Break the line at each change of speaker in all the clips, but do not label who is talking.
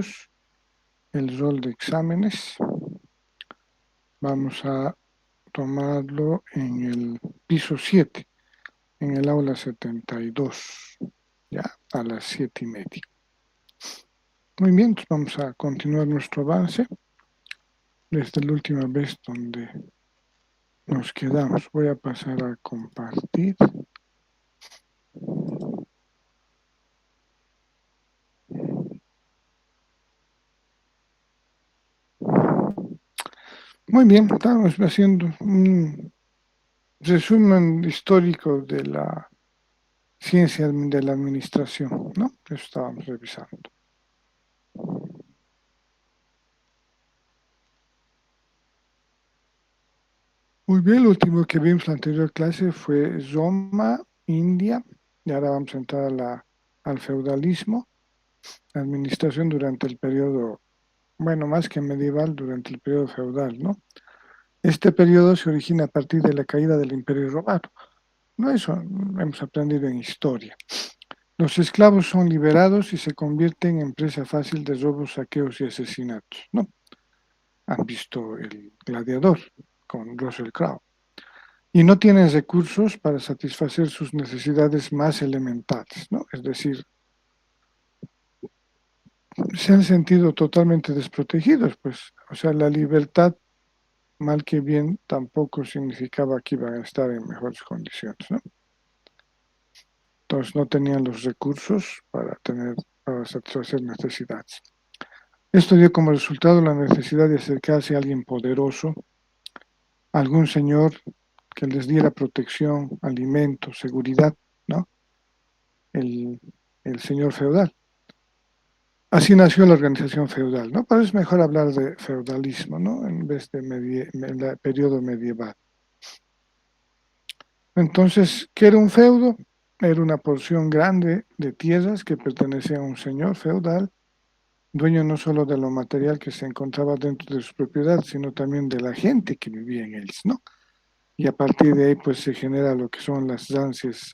estudios, el rol de exámenes. Vamos a tomarlo en el piso 7, en el aula 72, ya a las 7:30. Muy bien, pues vamos a continuar nuestro avance desde la última vez donde nos quedamos. Voy a pasar a compartir. Muy bien, estamos haciendo un resumen histórico de la ciencia de la administración, ¿no? Eso estábamos revisando. Muy bien, lo último que vimos en la anterior clase fue Roma, India, y ahora vamos a entrar al feudalismo, la administración durante el periodo, bueno, más que medieval, durante el periodo feudal, ¿no? Este periodo se origina a partir de la caída del Imperio Romano. No, eso hemos aprendido en historia. Los esclavos son liberados y se convierten en presa fácil de robos, saqueos y asesinatos, ¿no? Han visto El Gladiador con Russell Crowe. Y no tienen recursos para satisfacer sus necesidades más elementales, ¿no? Es decir, se han sentido totalmente desprotegidos, pues, o sea, la libertad, mal que bien, tampoco significaba que iban a estar en mejores condiciones, ¿no? Entonces no tenían los recursos para satisfacer necesidades. Esto dio como resultado la necesidad de acercarse a alguien poderoso, algún señor que les diera protección, alimento, seguridad, ¿no? El, el señor feudal. Así nació la organización feudal, ¿no? Pero es mejor hablar de feudalismo, ¿no? En vez de periodo medieval. Entonces, ¿qué era un feudo? Era una porción grande de tierras que pertenecía a un señor feudal, dueño no solo de lo material que se encontraba dentro de su propiedad, sino también de la gente que vivía en él, ¿no? Y a partir de ahí, pues se genera lo que son las rancias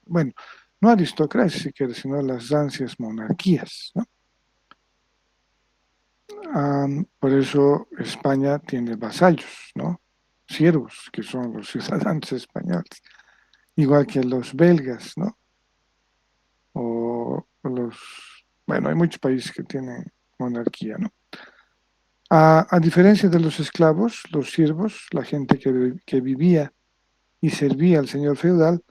bueno, no aristocracias, si quieres, sino las rancias monarquías, ¿no? Por eso España tiene vasallos, ¿no? Siervos, que son los ciudadanos españoles, igual que los belgas, ¿no? Bueno, hay muchos países que tienen monarquía, ¿no? A diferencia de los esclavos, los siervos, la gente que vivía y servía al señor feudal,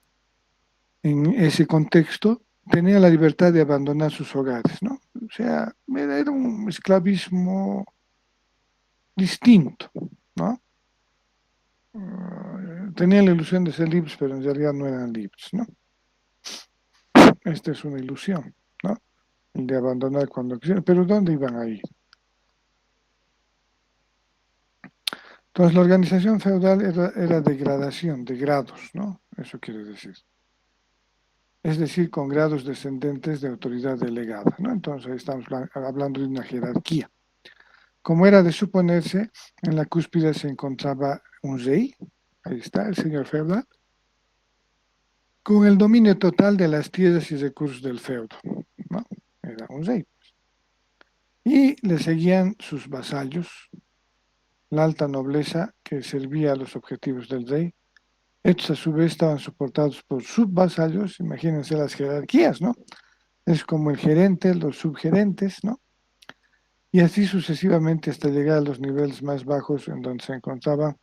en ese contexto, tenía la libertad de abandonar sus hogares, ¿no? O sea, era un esclavismo distinto, ¿no? Tenían la ilusión de ser libres, pero en realidad no eran libres, ¿no? Esta es una ilusión, ¿no? El de abandonar cuando quisieran, pero ¿dónde iban a ir? Entonces la organización feudal era degradación, de grados, ¿no? Eso quiere decir. Es decir, con grados descendentes de autoridad delegada, ¿no? Entonces ahí estamos hablando de una jerarquía. Como era de suponerse, en la cúspide se encontraba un rey, ahí está, el señor feudal, con el dominio total de las tierras y recursos del feudo, ¿no? Era un rey. Y le seguían sus vasallos, la alta nobleza que servía a los objetivos del rey. Estos a su vez estaban soportados por subvasallos, imagínense las jerarquías, ¿no? Es como el gerente, los subgerentes, ¿no? Y así sucesivamente hasta llegar a los niveles más bajos en donde se encontraban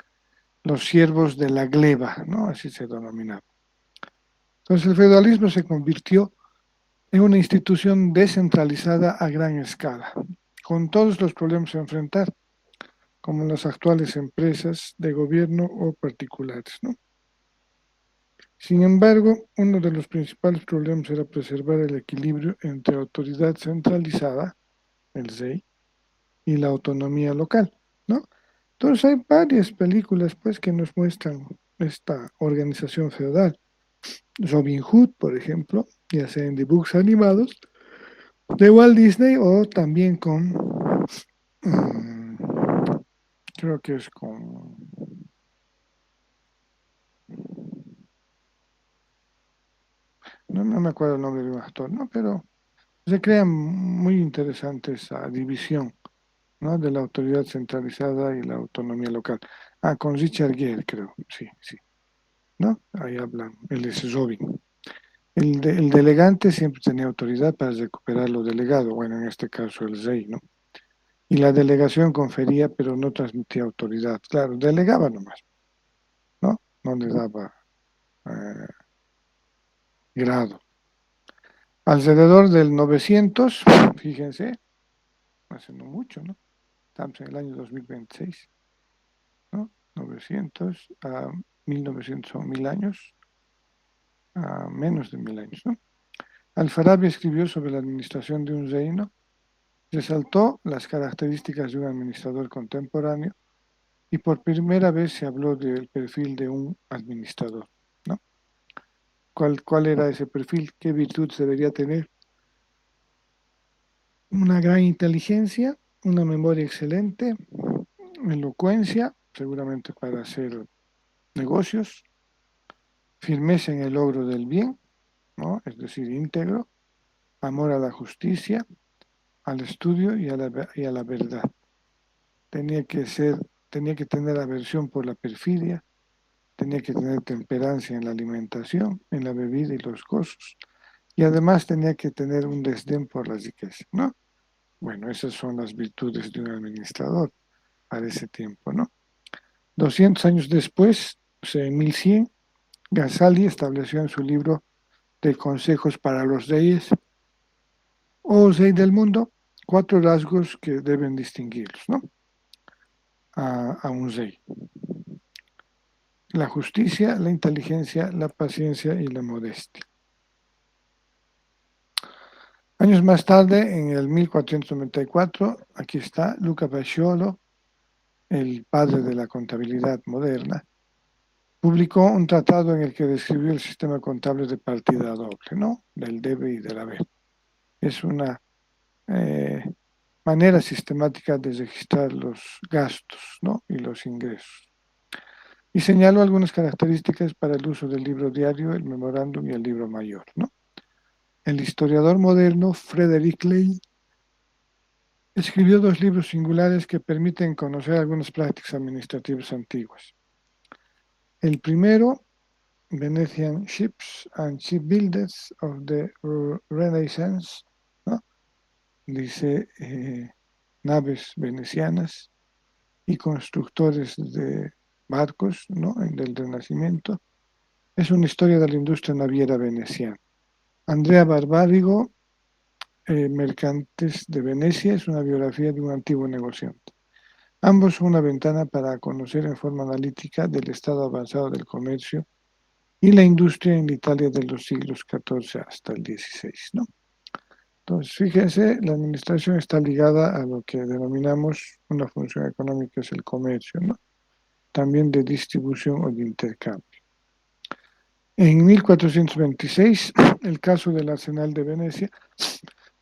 los siervos de la gleba, ¿no? Así se denominaba. Entonces el feudalismo se convirtió en una institución descentralizada a gran escala, con todos los problemas a enfrentar, como las actuales empresas de gobierno o particulares, ¿no? Sin embargo, uno de los principales problemas era preservar el equilibrio entre autoridad centralizada, el rey, y la autonomía local, ¿no? Entonces hay varias películas pues que nos muestran esta organización feudal. Robin Hood, por ejemplo, ya sea en dibujos animados de Walt Disney o también con, mm, creo que es con, no me acuerdo el nombre de un actor, ¿no? Pero Se crea muy interesante esa división, ¿no? De la autoridad centralizada y la autonomía local. Ah, con Richard Gere, creo, sí, sí, ¿no? Ahí hablan, él es Robin. El delegante siempre tenía autoridad para recuperar lo delegado, bueno, en este caso el rey, ¿no? Y la delegación confería, pero no transmitía autoridad. Claro, delegaba nomás, ¿no? No le daba eh, grado. Alrededor del 900, fíjense, hace no mucho, ¿no? Estamos en el año 2026, ¿no? 900 a 1900 son 1000 años, a menos de 1000 años, ¿no? Alfarabi escribió sobre la administración de un reino, resaltó las características de un administrador contemporáneo y por primera vez se habló del perfil de un administrador, ¿no? ¿Cuál era ese perfil? ¿Qué virtud debería tener? Una gran inteligencia, una memoria excelente, elocuencia, seguramente para hacer negocios, firmeza en el logro del bien, ¿no? Es decir, íntegro, amor a la justicia, al estudio y a la verdad. Tenía que ser, tenía que tener aversión por la perfidia, tenía que tener temperancia en la alimentación, en la bebida y los gozos, y además tenía que tener un desdén por la riqueza, ¿no? Bueno, esas son las virtudes de un administrador para ese tiempo, ¿no? 200 años después, o sea, en 1100, Ghazali estableció en su libro de consejos para los reyes o rey del mundo 4 rasgos que deben distinguirlos, ¿no? A un rey: la justicia, la inteligencia, la paciencia y la modestia. Años más tarde, en el 1494, aquí está Luca Paciolo, el padre de la contabilidad moderna, publicó un tratado en el que describió el sistema contable de partida doble, ¿no? Del debe y del haber. Es una eh, manera sistemática de registrar los gastos, ¿no? Y los ingresos. Y señaló algunas características para el uso del libro diario, el memorándum y el libro mayor, ¿no? El historiador moderno Frederick Ley escribió 2 libros singulares que permiten conocer algunas prácticas administrativas antiguas. El primero, Venetian Ships and Shipbuilders of the Renaissance, ¿no? Dice naves venecianas y constructores de barcos, ¿no? Del Renacimiento. Es una historia de la industria naviera veneciana. Andrea Barbarigo, Mercantes de Venecia, es una biografía de un antiguo negociante. Ambos son una ventana para conocer en forma analítica del estado avanzado del comercio y la industria en Italia de los siglos XIV hasta el XVI, ¿no? Entonces, fíjense, la administración está ligada a lo que denominamos una función económica, es el comercio, ¿no? También de distribución o de intercambio. En 1426, el caso del Arsenal de Venecia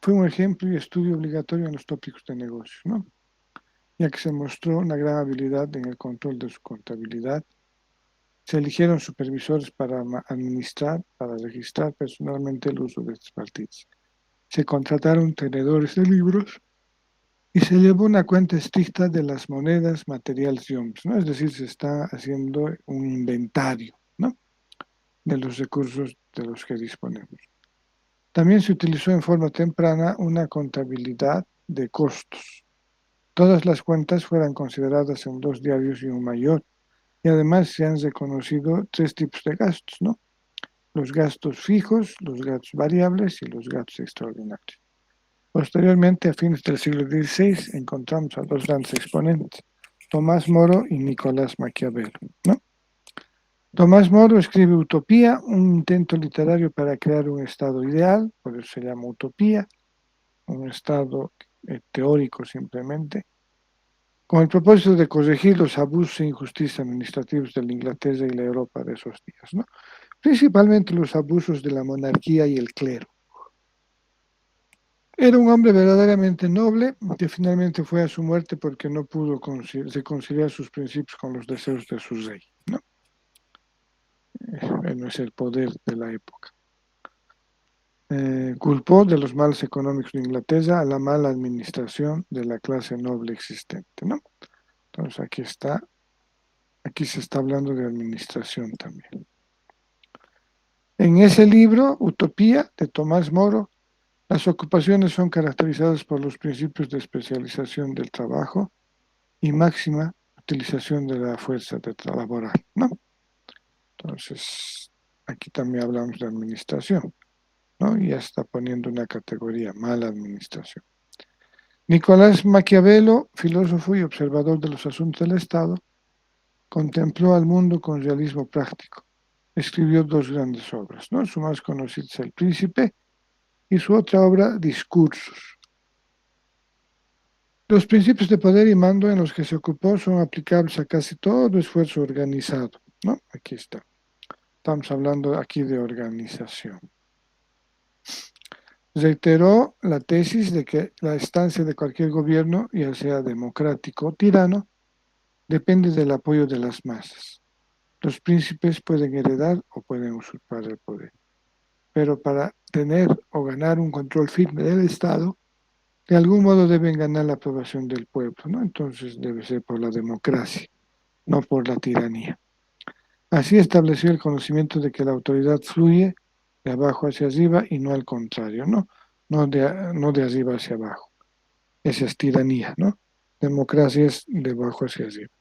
fue un ejemplo y estudio obligatorio en los tópicos de negocios, ¿no? Ya que se mostró una gran habilidad en el control de su contabilidad. Se eligieron supervisores para administrar, para registrar personalmente el uso de estas partidas. Se contrataron tenedores de libros y se llevó una cuenta estricta de las monedas, materiales y hombres, ¿no? Es decir, se está haciendo un inventario, ¿no? De los recursos de los que disponemos. También se utilizó en forma temprana una contabilidad de costos. Todas las cuentas fueron consideradas en 2 diarios y un mayor, y además se han reconocido 3 tipos de gastos, ¿no? Los gastos fijos, los gastos variables y los gastos extraordinarios. Posteriormente, a fines del siglo XVI, encontramos a 2 grandes exponentes, Tomás Moro y Nicolás Maquiavelo, ¿no? Tomás Moro escribe Utopía, un intento literario para crear un estado ideal, por eso se llama utopía, un estado teórico simplemente, con el propósito de corregir los abusos e injusticias administrativos de la Inglaterra y la Europa de esos días, ¿no? Principalmente los abusos de la monarquía y el clero. Era un hombre verdaderamente noble que finalmente fue a su muerte porque no pudo reconciliar sus principios con los deseos de su rey, ¿no? No es el poder de la época. culpó de los males económicos de Inglaterra a la mala administración de la clase noble existente, ¿no? Entonces aquí se está hablando de administración también. En ese libro, Utopía, de Tomás Moro, las ocupaciones son caracterizadas por los principios de especialización del trabajo y máxima utilización de la fuerza laboral, ¿no? Entonces, aquí también hablamos de administración, ¿no? Y ya está poniendo una categoría, mala administración. Nicolás Maquiavelo, filósofo y observador de los asuntos del Estado, contempló al mundo con realismo práctico. Escribió dos grandes obras, ¿no? Su más conocida es El Príncipe y su otra obra, Discursos. Los principios de poder y mando en los que se ocupó son aplicables a casi todo esfuerzo organizado, ¿no? Aquí está. Estamos hablando aquí de organización. Reiteró la tesis de que la estancia de cualquier gobierno, ya sea democrático o tirano, depende del apoyo de las masas. Los príncipes pueden heredar o pueden usurpar el poder, pero para tener o ganar un control firme del Estado, de algún modo deben ganar la aprobación del pueblo, ¿no? Entonces debe ser por la democracia, no por la tiranía. Así estableció el conocimiento de que la autoridad fluye de abajo hacia arriba y no al contrario, ¿no? No de arriba hacia abajo. Esa es tiranía, ¿no? Democracia es de abajo hacia arriba.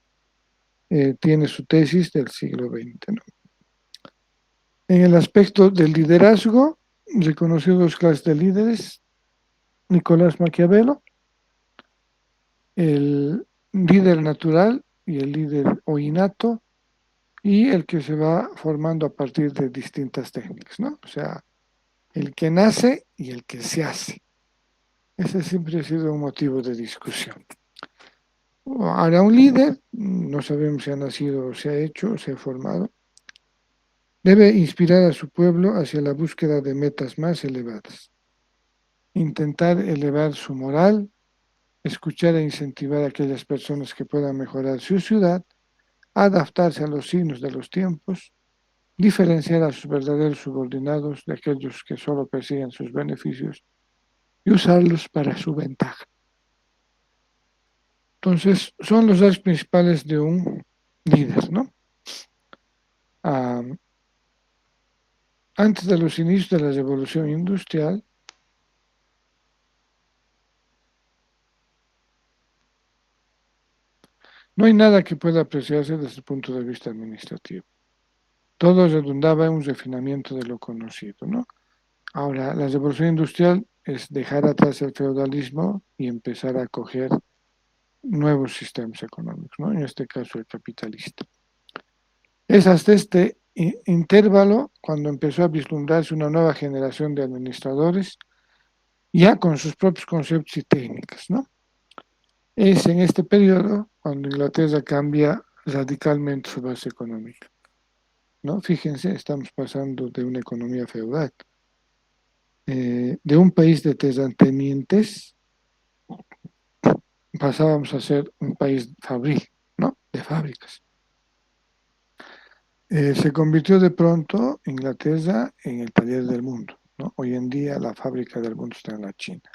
Tiene su tesis del siglo XX, ¿no? En el aspecto del liderazgo, reconoció dos clases de líderes, Nicolás Maquiavelo, el líder natural y el líder o innato, y el que se va formando a partir de distintas técnicas, ¿no? O sea, el que nace y el que se hace. Ese siempre ha sido un motivo de discusión. Ahora, un líder, no sabemos si ha nacido o se ha hecho o se ha formado, debe inspirar a su pueblo hacia la búsqueda de metas más elevadas, intentar elevar su moral, escuchar e incentivar a aquellas personas que puedan mejorar su ciudad, adaptarse a los signos de los tiempos, diferenciar a sus verdaderos subordinados de aquellos que solo persiguen sus beneficios y usarlos para su ventaja. Entonces, son los rasgos principales de un líder, ¿no? Antes de los inicios de la revolución industrial, no hay nada que pueda apreciarse desde el punto de vista administrativo. Todo redundaba en un refinamiento de lo conocido, ¿no? Ahora, la revolución industrial es dejar atrás el feudalismo y empezar a acoger nuevos sistemas económicos, ¿no? En este caso, el capitalista. Es hasta este intervalo cuando empezó a vislumbrarse una nueva generación de administradores, ya con sus propios conceptos y técnicas, ¿no? Es en este periodo cuando Inglaterra cambia radicalmente su base económica, ¿no? Fíjense, estamos pasando de una economía feudal, de un país de terratenientes, pasábamos a ser un país fabril, ¿no? De fábricas. Se convirtió de pronto Inglaterra en el taller del mundo, ¿no? Hoy en día la fábrica del mundo está en la China.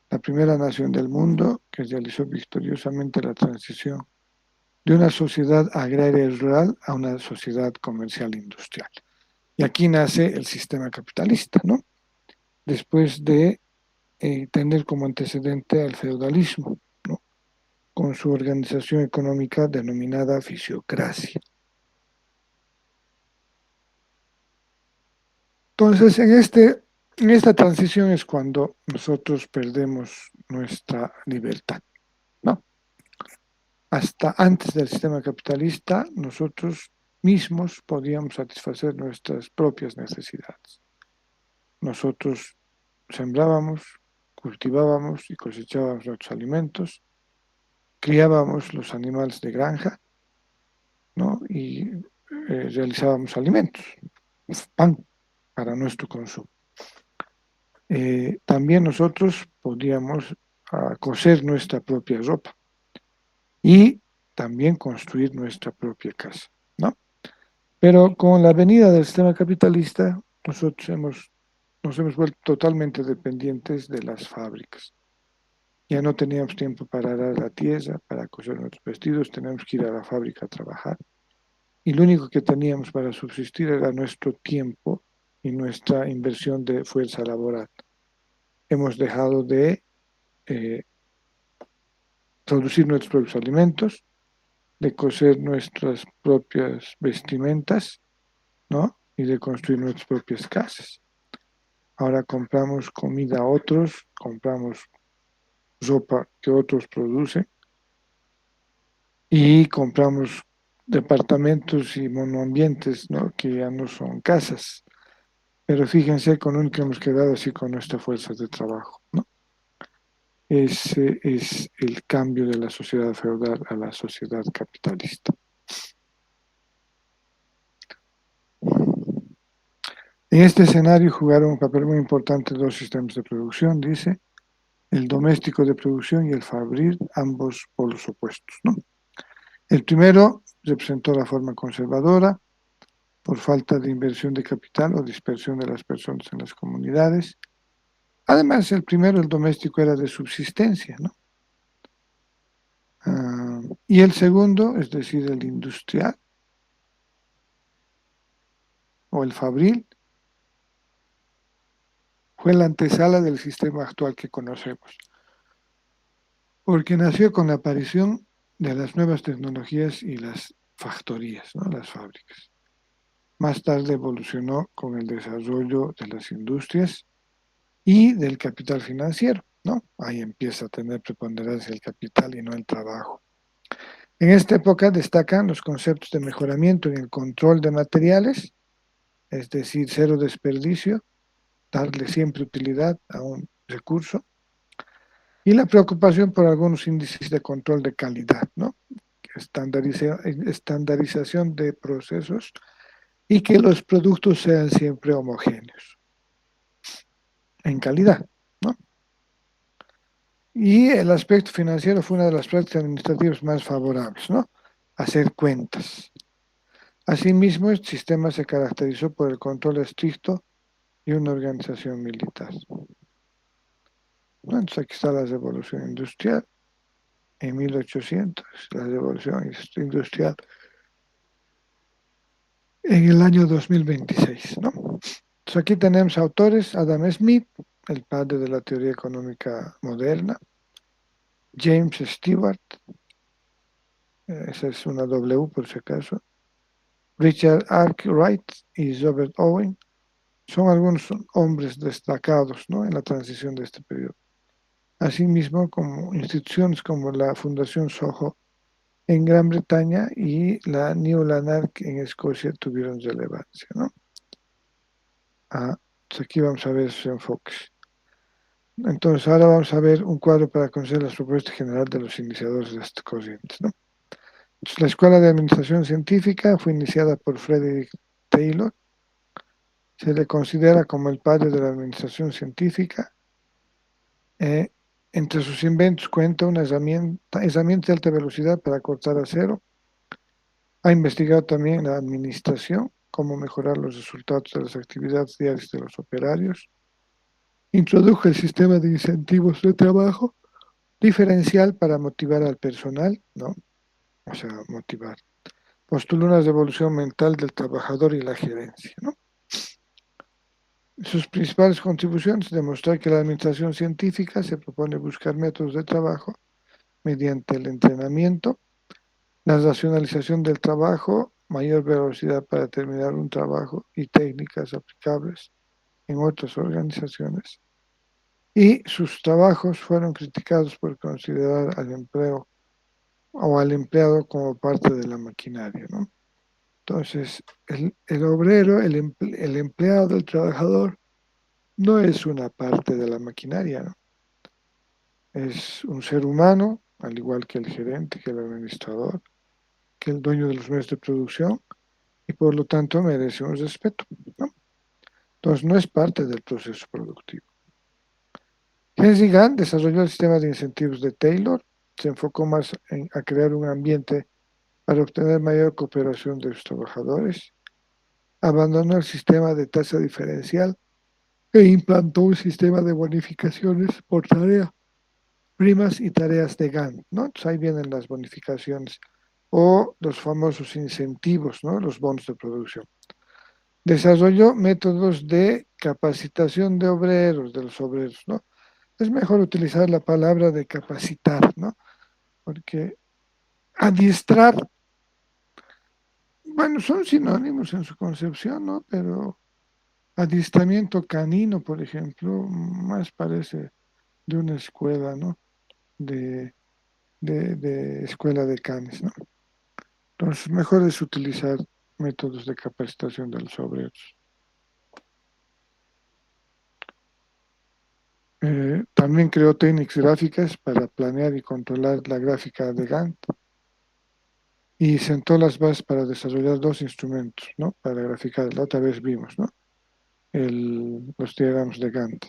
La primera nación del mundo que realizó victoriosamente la transición de una sociedad agraria y rural a una sociedad comercial e industrial. Y aquí nace el sistema capitalista, ¿no? Después de tener como antecedente al feudalismo, ¿no? Con su organización económica denominada fisiocracia. Entonces, en esta transición es cuando nosotros perdemos nuestra libertad, ¿no? Hasta antes del sistema capitalista, nosotros mismos podíamos satisfacer nuestras propias necesidades. Nosotros sembrábamos, cultivábamos y cosechábamos nuestros alimentos, criábamos los animales de granja, ¿no? Y realizábamos alimentos, pan para nuestro consumo. También nosotros podíamos coser nuestra propia ropa y también construir nuestra propia casa, ¿no? Pero con la venida del sistema capitalista, nosotros nos hemos vuelto totalmente dependientes de las fábricas. Ya no teníamos tiempo para arar la tierra, para coser nuestros vestidos, teníamos que ir a la fábrica a trabajar. Y lo único que teníamos para subsistir era nuestro tiempo y nuestra inversión de fuerza laboral. Hemos dejado de producir nuestros propios alimentos, de coser nuestras propias vestimentas, ¿no? Y de construir nuestras propias casas. Ahora compramos comida a otros, compramos ropa que otros producen y compramos departamentos y monoambientes, ¿no? Que ya no son casas. Pero fíjense con un que hemos quedado así con nuestra fuerza de trabajo, ¿no? Ese es el cambio de la sociedad feudal a la sociedad capitalista. En este escenario jugaron un papel muy importante dos sistemas de producción, dice, el doméstico de producción y el fabril, ambos polos opuestos, ¿no? El primero representó la forma conservadora por falta de inversión de capital o dispersión de las personas en las comunidades. Además, el primero, el doméstico, era de subsistencia, ¿no? Y el segundo, es decir, el industrial o el fabril, fue la antesala del sistema actual que conocemos, porque nació con la aparición de las nuevas tecnologías y las factorías, ¿no? Las fábricas. Más tarde evolucionó con el desarrollo de las industrias y del capital financiero, ¿no? Ahí empieza a tener preponderancia el capital y no el trabajo. En esta época destacan los conceptos de mejoramiento en el control de materiales, es decir, cero desperdicio, darle siempre utilidad a un recurso, y la preocupación por algunos índices de control de calidad, ¿no? Estandarización de procesos y que los productos sean siempre homogéneos en calidad, ¿no? Y el aspecto financiero fue una de las prácticas administrativas más favorables, ¿no? Hacer cuentas. Asimismo, el sistema se caracterizó por el control estricto y una organización militar, ¿no? Entonces aquí está la revolución industrial en 1800, la revolución industrial en el año 2026, ¿no? Entonces aquí tenemos autores, Adam Smith, el padre de la teoría económica moderna, James Stewart, esa es una W por si acaso, Richard Arkwright y Robert Owen, son algunos hombres destacados, ¿no? En la transición de este periodo. Asimismo, como instituciones como la Fundación Soho en Gran Bretaña y la New Lanark en Escocia tuvieron relevancia, ¿no? Pues aquí vamos a ver sus enfoques. Entonces, ahora vamos a ver un cuadro para conocer las propuestas generales de los iniciadores de estas corrientes, ¿no? Entonces, la Escuela de Administración Científica fue iniciada por Frederick Taylor. Se le considera como el padre de la administración científica. Entre sus inventos cuenta una herramienta de alta velocidad para cortar acero. Ha investigado también la administración, cómo mejorar los resultados de las actividades diarias de los operarios. Introdujo el sistema de incentivos de trabajo diferencial para motivar al personal, ¿no? O sea, motivar. Postuló una revolución mental del trabajador y la gerencia, ¿no? Sus principales contribuciones, demostrar que la administración científica se propone buscar métodos de trabajo mediante el entrenamiento, la racionalización del trabajo, mayor velocidad para terminar un trabajo y técnicas aplicables en otras organizaciones. Y sus trabajos fueron criticados por considerar al empleo o al empleado como parte de la maquinaria, ¿no? Entonces, el obrero, el empleado, el trabajador, no es una parte de la maquinaria, ¿no? Es un ser humano, al igual que el gerente, que el administrador, que el dueño de los medios de producción, y por lo tanto merece un respeto, ¿no? Entonces, no es parte del proceso productivo. Henry Gann desarrolló el sistema de incentivos de Taylor, se enfocó más a crear un ambiente para obtener mayor cooperación de los trabajadores, abandonó el sistema de tasa diferencial e implantó un sistema de bonificaciones por tarea, primas y tareas de Gantt, ¿no? Entonces ahí vienen las bonificaciones o los famosos incentivos, ¿no? Los bonos de producción. Desarrolló métodos de capacitación de obreros, de los obreros, ¿no? Es mejor utilizar la palabra de capacitar, ¿no? Porque adiestrar, bueno, son sinónimos en su concepción, ¿no? Pero adiestramiento canino, por ejemplo, más parece de una escuela, ¿no? De, de escuela de canes, ¿no? Entonces, mejor es utilizar métodos de capacitación de los obreros. También creó técnicas gráficas para planear y controlar la gráfica de Gantt y sentó las bases para desarrollar dos instrumentos, ¿no? Para graficar, la otra vez vimos, ¿no? Los diagramas de Gantt.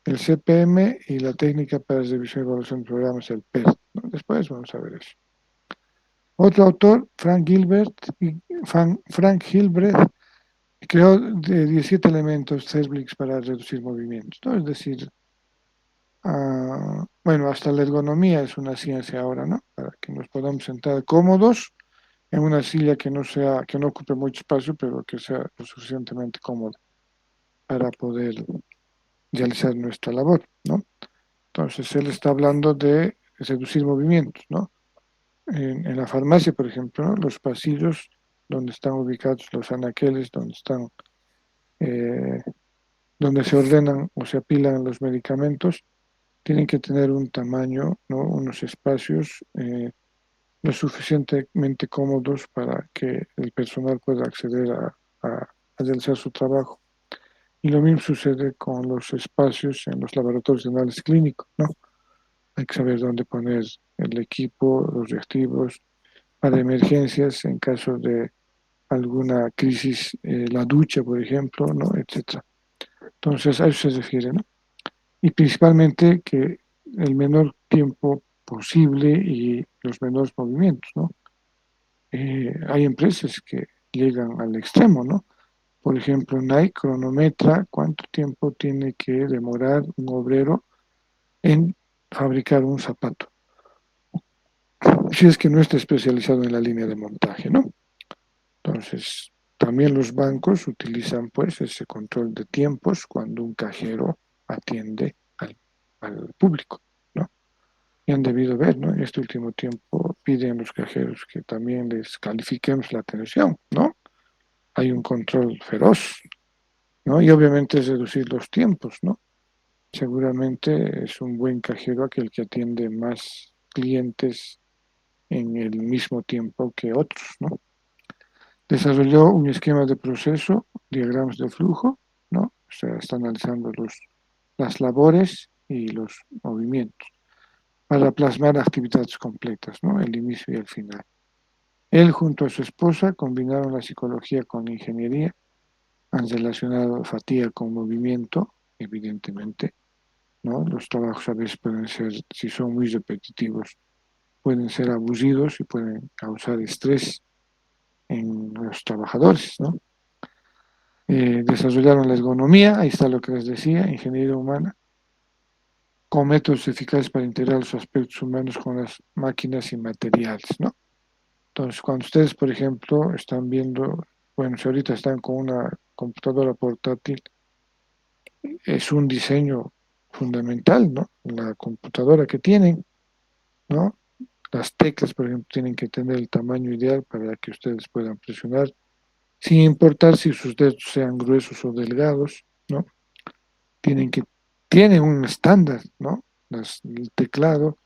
El CPM y la técnica para revisión y evaluación de programas, el PER, ¿no? Después vamos a ver eso. Otro autor, Frank Hilbert, creó de 17 elementos Cerblix para reducir movimientos, ¿no? Es decir, bueno, hasta la ergonomía es una ciencia ahora, ¿no? Para que nos podamos sentar cómodos en una silla que no sea, que no ocupe mucho espacio, pero que sea lo suficientemente cómoda para poder realizar nuestra labor, ¿no? Entonces, él está hablando de reducir movimientos, ¿no? En la farmacia, por ejemplo, ¿no? Los pasillos donde están ubicados los anaqueles, donde están, eh, donde se ordenan o se apilan los medicamentos, tienen que tener un tamaño, ¿no? Unos espacios lo suficientemente cómodos para que el personal pueda acceder a realizar su trabajo. Y lo mismo sucede con los espacios en los laboratorios de análisis clínico, ¿no? Hay que saber dónde poner el equipo, los reactivos para emergencias en caso de alguna crisis, la ducha, por ejemplo, ¿no? Etcétera. Entonces, a eso se refiere, ¿no? Y principalmente que el menor tiempo posible y los menores movimientos, ¿no? Hay empresas que llegan al extremo, ¿no? Por ejemplo, Nike cronometra cuánto tiempo tiene que demorar un obrero en fabricar un zapato, si es que no está especializado en la línea de montaje, ¿no? Entonces, también los bancos utilizan pues ese control de tiempos cuando un cajero atiende al público, ¿no? Y han debido ver, ¿no? En este último tiempo piden los cajeros que también les califiquemos la atención, ¿no? Hay un control feroz, ¿no? Y obviamente es reducir los tiempos, ¿no? Seguramente es un buen cajero aquel que atiende más clientes en el mismo tiempo que otros, ¿no? Desarrolló un esquema de proceso, diagramas de flujo, ¿no? O sea, está analizando las labores y los movimientos para plasmar actividades completas, ¿no? El inicio y el final. Él junto a su esposa combinaron la psicología con la ingeniería, han relacionado fatiga con movimiento, evidentemente, ¿no? Los trabajos a veces pueden ser, si son muy repetitivos, pueden ser abusidos y pueden causar estrés en los trabajadores, ¿no? Desarrollaron la ergonomía, ahí está lo que les decía, ingeniería humana, con métodos eficaces para integrar los aspectos humanos con las máquinas y materiales, ¿no? Entonces, cuando ustedes, por ejemplo, están viendo, bueno, si ahorita están con una computadora portátil, es un diseño fundamental, ¿no? La computadora que tienen, ¿no? Las teclas, por ejemplo, tienen que tener el tamaño ideal para que ustedes puedan presionar, sin importar si sus dedos sean gruesos o delgados, ¿no? Tienen que, tienen un estándar, ¿no? El teclado,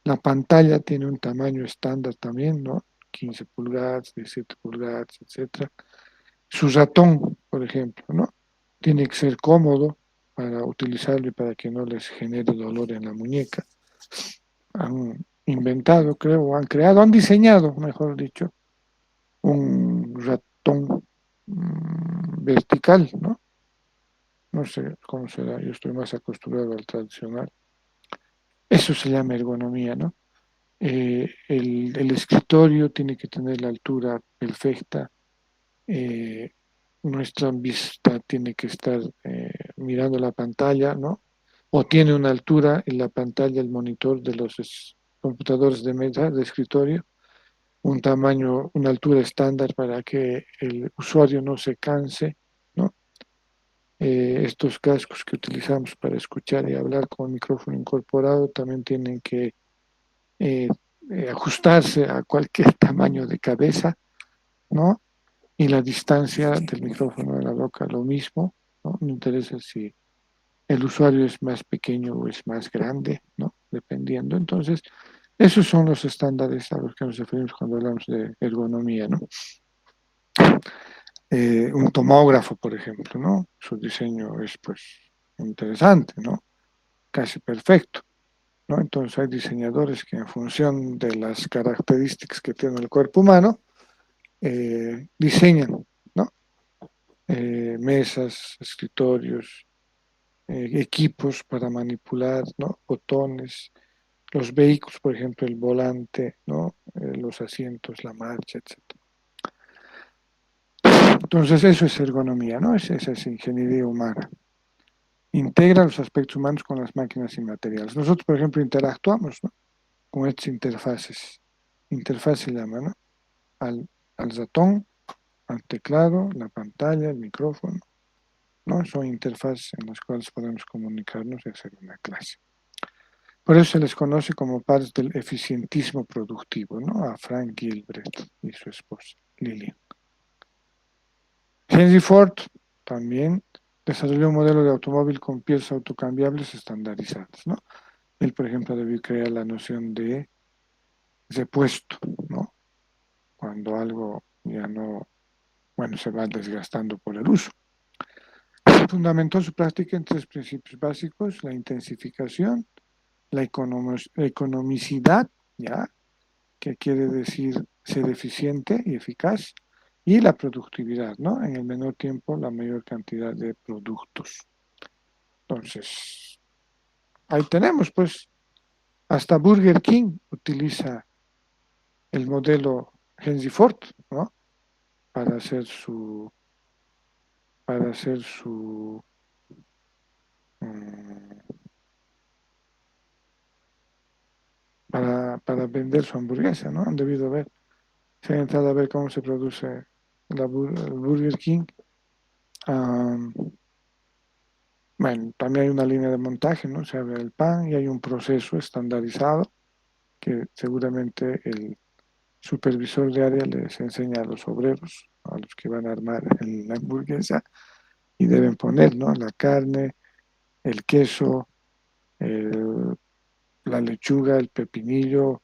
la pantalla tiene un tamaño estándar también, ¿no? 15 pulgadas, 17 pulgadas, etcétera. Su ratón, por ejemplo, ¿no? Tiene que ser cómodo para utilizarlo y para que no les genere dolor en la muñeca. Han inventado, creo, o han creado, han diseñado, mejor dicho, un ratón vertical, ¿no? No sé cómo será, yo estoy más acostumbrado al tradicional. Eso se llama ergonomía, ¿no? El escritorio tiene que tener la altura perfecta, nuestra vista tiene que estar mirando la pantalla, ¿no? O tiene una altura en la pantalla, el monitor de los computadores de mesa, de escritorio, un tamaño, una altura estándar para que el usuario no se canse, ¿no? Estos cascos que utilizamos para escuchar y hablar con micrófono incorporado también tienen que eh, ajustarse a cualquier tamaño de cabeza, ¿no? Y la distancia del micrófono de la boca, lo mismo, ¿no? No interesa si el usuario es más pequeño o es más grande, ¿no? Dependiendo. Entonces, esos son los estándares a los que nos referimos cuando hablamos de ergonomía, ¿no? Un tomógrafo, por ejemplo, ¿no? Su diseño es, pues, interesante, ¿no? Casi perfecto, ¿no? Entonces, hay diseñadores que en función de las características que tiene el cuerpo humano, diseñan, ¿no? Mesas, escritorios, equipos para manipular, ¿no? Botones, los vehículos, por ejemplo, el volante, ¿no? Los asientos, la marcha, etcétera. Entonces, eso es ergonomía, ¿no? Esa es ingeniería humana. Integra los aspectos humanos con las máquinas y materiales. Nosotros, por ejemplo, interactuamos, ¿no? Con estas interfaces. Interfaz se llama, ¿no? Al, al ratón, al teclado, la pantalla, el micrófono, ¿no? Son interfaces en las cuales podemos comunicarnos y hacer una clase. Por eso se les conoce como padres del eficientismo productivo, ¿no? A Frank Gilbreth y su esposa, Lillian. Henry Ford también desarrolló un modelo de automóvil con piezas autocambiables estandarizadas, ¿no? Él, por ejemplo, debió crear la noción de repuesto, ¿no? Cuando algo ya no, bueno, se va desgastando por el uso. Fundamentó su práctica en tres principios básicos: la intensificación, la economicidad, ¿ya? Que quiere decir ser eficiente y eficaz, y la productividad, ¿no? En el menor tiempo, la mayor cantidad de productos. Entonces, ahí tenemos, pues, hasta Burger King utiliza el modelo Henry Ford, ¿no? Para hacer su, para hacer su, mm, para vender su hamburguesa, ¿no? Han debido ver, se han entrado a ver cómo se produce el Burger King. Um, Bueno, también hay una línea de montaje, ¿no? Se abre el pan y hay un proceso estandarizado que seguramente el supervisor de área les enseña a los obreros, a los que van a armar la hamburguesa, y deben poner, ¿no? La carne, el queso, el- la lechuga, el pepinillo,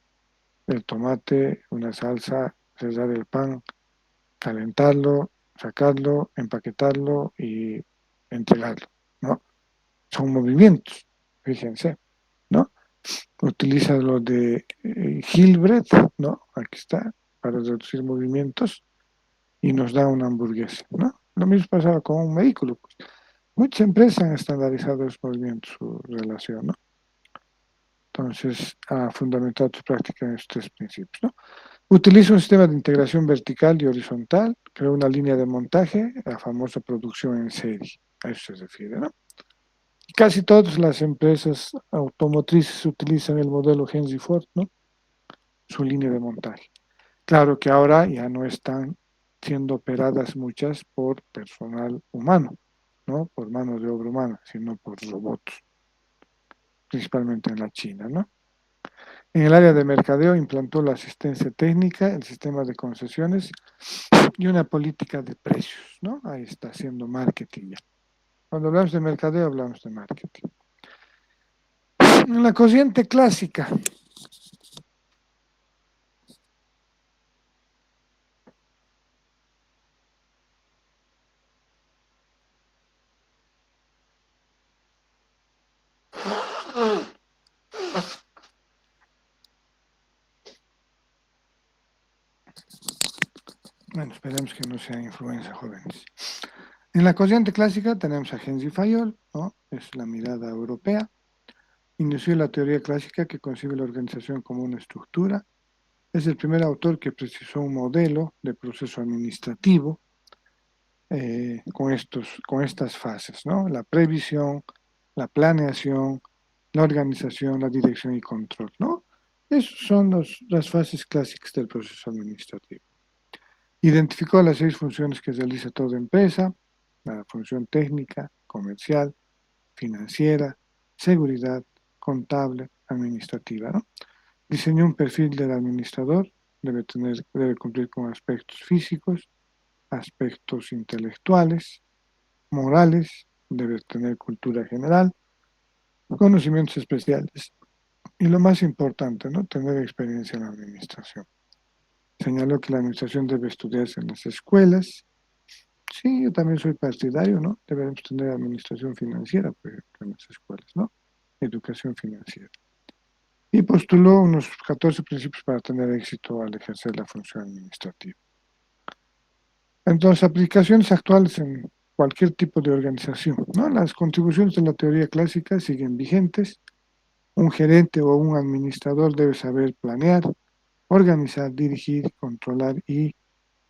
el tomate, una salsa, cerrar el pan, calentarlo, sacarlo, empaquetarlo y entregarlo, ¿no? Son movimientos, fíjense, ¿no? Utiliza lo de Hilbert, ¿no? Aquí está, para reducir movimientos y nos da una hamburguesa, ¿no? Lo mismo pasaba con un vehículo, pues. Muchas empresas han estandarizado los movimientos, su relación, ¿no? Entonces, ha fundamentado su práctica en estos tres principios, ¿no? Utiliza un sistema de integración vertical y horizontal, crea una línea de montaje, la famosa producción en serie, a eso se refiere, ¿no? Casi todas las empresas automotrices utilizan el modelo Henry Ford, ¿no? Su línea de montaje. Claro que ahora ya no están siendo operadas muchas por personal humano, ¿no? Por mano de obra humana, sino por robots, principalmente en la China, ¿no? En el área de mercadeo implantó la asistencia técnica, el sistema de concesiones y una política de precios, ¿no? Ahí está haciendo marketing ya. Cuando hablamos de mercadeo, hablamos de marketing. En la corriente clásica, bueno, esperemos que no sea influencia, jóvenes. En la corriente clásica tenemos a Henry Fayol, ¿no? Es la mirada europea. Inició la teoría clásica que concibe la organización como una estructura. Es el primer autor que precisó un modelo de proceso administrativo. con estas fases, ¿no? La previsión, la planeación, la organización, la dirección y control, ¿no? Esas son las fases clásicas del proceso administrativo. Identificó las 6 funciones que realiza toda empresa: la función técnica, comercial, financiera, seguridad, contable, administrativa, ¿no? Diseñó un perfil del administrador, debe cumplir con aspectos físicos, aspectos intelectuales, morales, debe tener cultura general, conocimientos especiales y lo más importante, ¿no? Tener experiencia en la administración. Señaló que la administración debe estudiarse en las escuelas. Sí, yo también soy partidario, ¿no? Debemos tener administración financiera, por ejemplo, en las escuelas, ¿no? Educación financiera. Y postuló unos 14 principios para tener éxito al ejercer la función administrativa. Entonces, aplicaciones actuales en cualquier tipo de organización, ¿no? Las contribuciones de la teoría clásica siguen vigentes. Un gerente o un administrador debe saber planear, organizar, dirigir, controlar y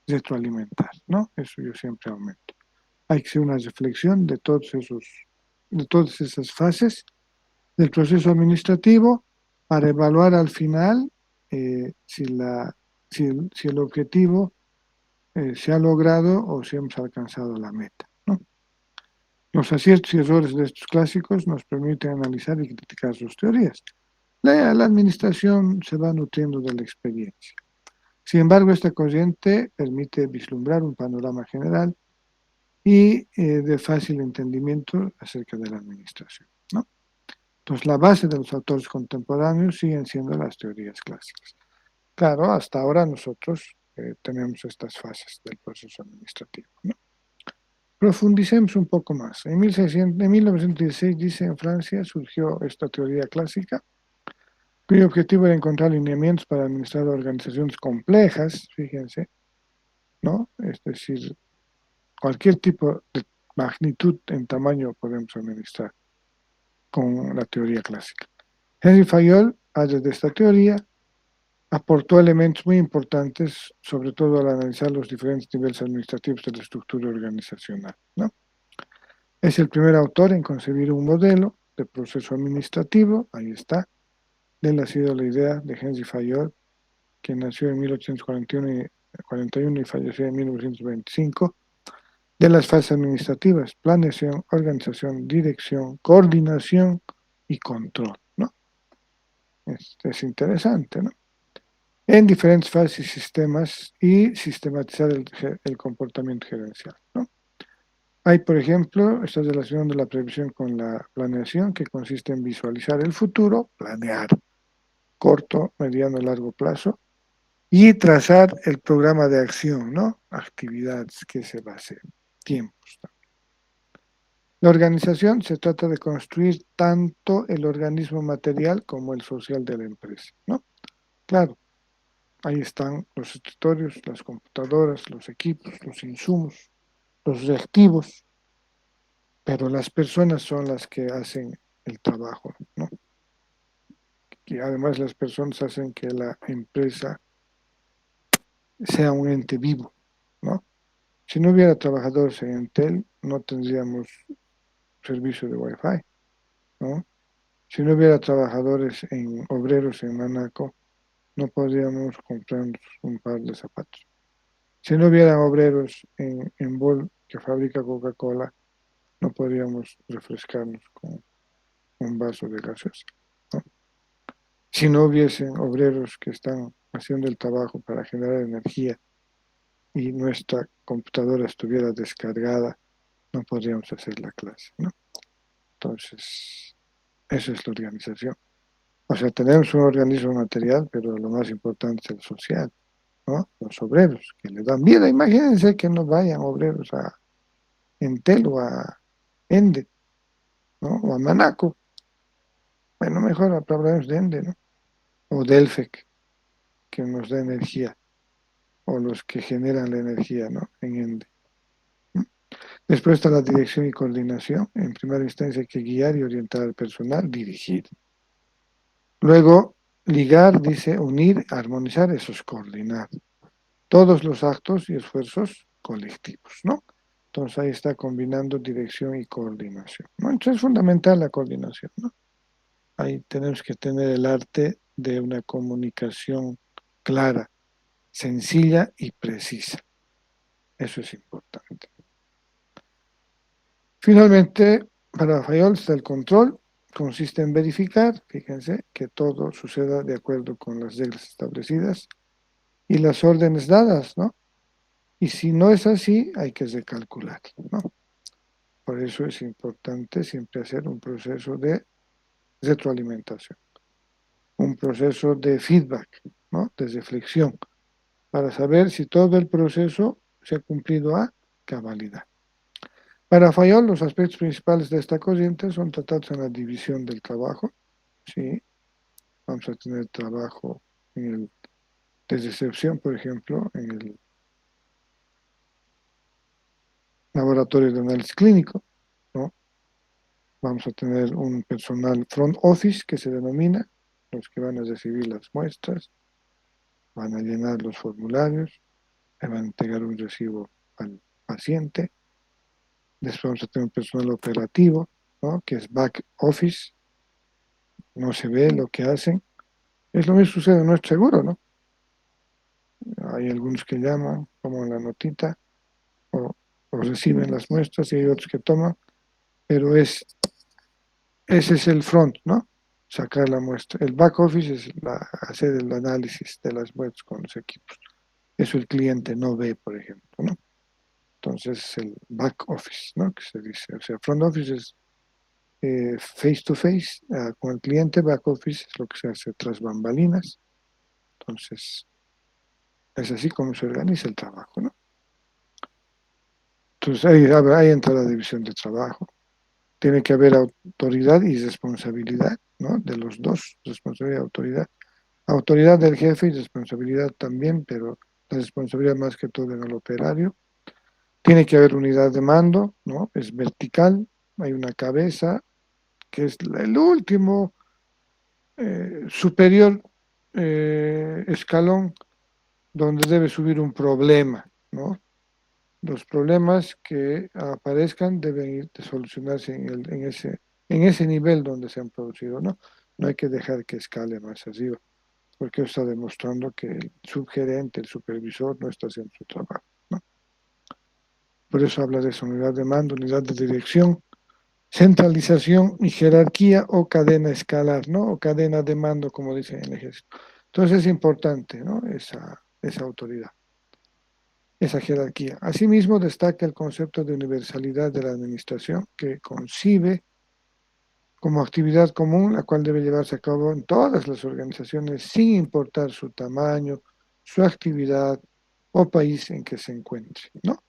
retroalimentar, ¿no? Eso yo siempre aumento. Hay que hacer una reflexión de todas esas fases del proceso administrativo para evaluar al final si el objetivo se ha logrado o si hemos alcanzado la meta, ¿no? Los aciertos y errores de estos clásicos nos permiten analizar y criticar sus teorías. La administración se va nutriendo de la experiencia. Sin embargo, esta corriente permite vislumbrar un panorama general y de fácil entendimiento acerca de la administración, ¿no? Entonces, la base de los autores contemporáneos siguen siendo las teorías clásicas. Claro, hasta ahora nosotros tenemos estas fases del proceso administrativo, ¿no? Profundicemos un poco más. En 1916, dice, en Francia surgió esta teoría clásica, cuyo objetivo era encontrar lineamientos para administrar organizaciones complejas, fíjense, ¿no? Es decir, cualquier tipo de magnitud en tamaño podemos administrar con la teoría clásica. Henry Fayol, padre de esta teoría, aportó elementos muy importantes, sobre todo al analizar los diferentes niveles administrativos de la estructura organizacional, ¿no? Es el primer autor en concebir un modelo de proceso administrativo, ahí está. De él ha sido la idea de Henry Fayol, que nació en 1841 y falleció en 1925, de las fases administrativas: planeación, organización, dirección, coordinación y control, ¿no? Es interesante, ¿no? En diferentes fases y sistemas y sistematizar el comportamiento gerencial, ¿no? Hay, por ejemplo, esta relación de la previsión con la planeación, que consiste en visualizar el futuro, planear corto, mediano y largo plazo, y trazar el programa de acción, ¿no? Actividades que se va a hacer, tiempos, ¿no? La organización se trata de construir tanto el organismo material como el social de la empresa, ¿no? Claro, ahí están los escritorios, las computadoras, los equipos, los insumos, los reactivos, pero las personas son las que hacen el trabajo, ¿no? Y además las personas hacen que la empresa sea un ente vivo, ¿no? Si no hubiera trabajadores en Entel, no tendríamos servicio de Wi-Fi, ¿no? Si no hubiera trabajadores obreros en Manaco, no podríamos comprarnos un par de zapatos. Si no hubiera obreros en Bol, que fabrica Coca-Cola, no podríamos refrescarnos con un vaso de gaseosa, ¿no? Si no hubiesen obreros que están haciendo el trabajo para generar energía y nuestra computadora estuviera descargada, no podríamos hacer la clase, ¿no? Entonces, esa es la organización. O sea, tenemos un organismo material, pero lo más importante es el social, ¿no? Los obreros, que le dan vida. Imagínense que no vayan obreros a Entel o a Ende, ¿no? O a Manaco. Bueno, mejor hablamos de Ende, ¿no? O Delfec, que nos da energía, o los que generan la energía, ¿no? En Ende. Después está la dirección y coordinación. En primera instancia hay que guiar y orientar al personal, dirigir. Luego, ligar, dice, unir, armonizar, eso es coordinar todos los actos y esfuerzos colectivos, ¿no? Entonces ahí está combinando dirección y coordinación, ¿no? Entonces es fundamental la coordinación, ¿no? Ahí tenemos que tener el arte de una comunicación clara, sencilla y precisa. Eso es importante. Finalmente, para Fayol está el control. Consiste en verificar, fíjense, que todo suceda de acuerdo con las reglas establecidas y las órdenes dadas, ¿no? Y si no es así, hay que recalcular, ¿no? Por eso es importante siempre hacer un proceso de retroalimentación, un proceso de feedback, ¿no? De reflexión, para saber si todo el proceso se ha cumplido a cabalidad. Para Fayol, los aspectos principales de esta corriente son tratados en la división del trabajo, ¿sí? Vamos a tener trabajo en el, de recepción, por ejemplo, en el laboratorio de análisis clínico, ¿no? Vamos a tener un personal front office que se denomina, los que van a recibir las muestras, van a llenar los formularios, le van a entregar un recibo al paciente. Después vamos a tener un personal operativo, ¿no? Que es back office, no se ve lo que hacen. Es lo mismo que sucede en nuestro seguro, ¿no? Hay algunos que llaman, como la notita, o, o reciben las muestras y hay otros que toman, pero ese es el front, ¿no? Sacar la muestra. El back office es hacer el análisis de las muestras con los equipos. Eso el cliente no ve, por ejemplo, ¿no? Entonces es el back office, ¿no? Que se dice. O sea, front office es face to face con el cliente, back office es lo que se hace tras bambalinas. Entonces, es así como se organiza el trabajo, ¿no? Entonces, ahí entra la división de trabajo. Tiene que haber autoridad y responsabilidad, ¿no? De los dos, responsabilidad y autoridad. Autoridad del jefe y responsabilidad también, pero la responsabilidad más que todo en el operario. Tiene que haber unidad de mando, ¿no? Es vertical, hay una cabeza, que es el último superior escalón donde debe subir un problema, ¿no? Los problemas que aparezcan deben ir de solucionarse en ese nivel donde se han producido, ¿no? No hay que dejar que escale más arriba, porque eso está demostrando que el subgerente, el supervisor, no está haciendo su trabajo, ¿no? Por eso habla de esa unidad de mando, unidad de dirección, centralización y jerarquía o cadena escalar, ¿no? O cadena de mando, como dicen en el ejército. Entonces es importante, ¿no? Esa autoridad, esa jerarquía. Asimismo, destaca el concepto de universalidad de la administración, que concibe como actividad común, la cual debe llevarse a cabo en todas las organizaciones, sin importar su tamaño, su actividad o país en que se encuentre, ¿no?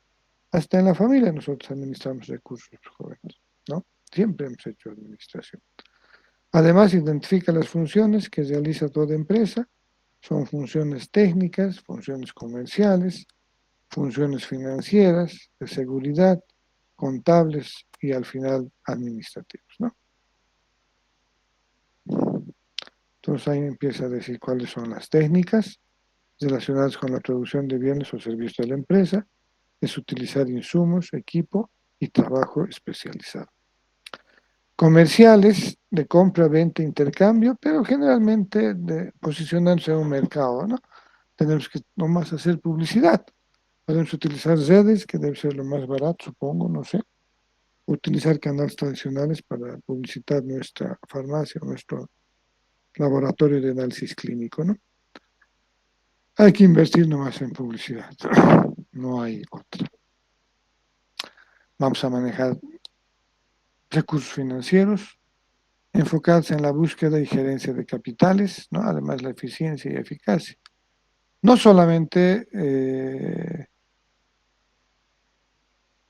Hasta en la familia nosotros administramos recursos jóvenes, ¿no? Siempre hemos hecho administración. Además, identifica las funciones que realiza toda empresa. Son funciones técnicas, funciones comerciales, funciones financieras, de seguridad, contables y al final administrativos, ¿no? Entonces ahí empieza a decir cuáles son las técnicas relacionadas con la producción de bienes o servicios de la empresa, es utilizar insumos, equipo y trabajo especializado. Comerciales de compra, venta, intercambio, pero generalmente posicionándose en un mercado, ¿no? Tenemos que nomás hacer publicidad. Podemos utilizar redes, que debe ser lo más barato, supongo, no sé. Utilizar canales tradicionales para publicitar nuestra farmacia, nuestro laboratorio de análisis clínico, ¿no? Hay que invertir nomás en publicidad, no hay otra. Vamos a manejar recursos financieros, enfocarse en la búsqueda y gerencia de capitales, ¿no? Además la eficiencia y eficacia. No solamente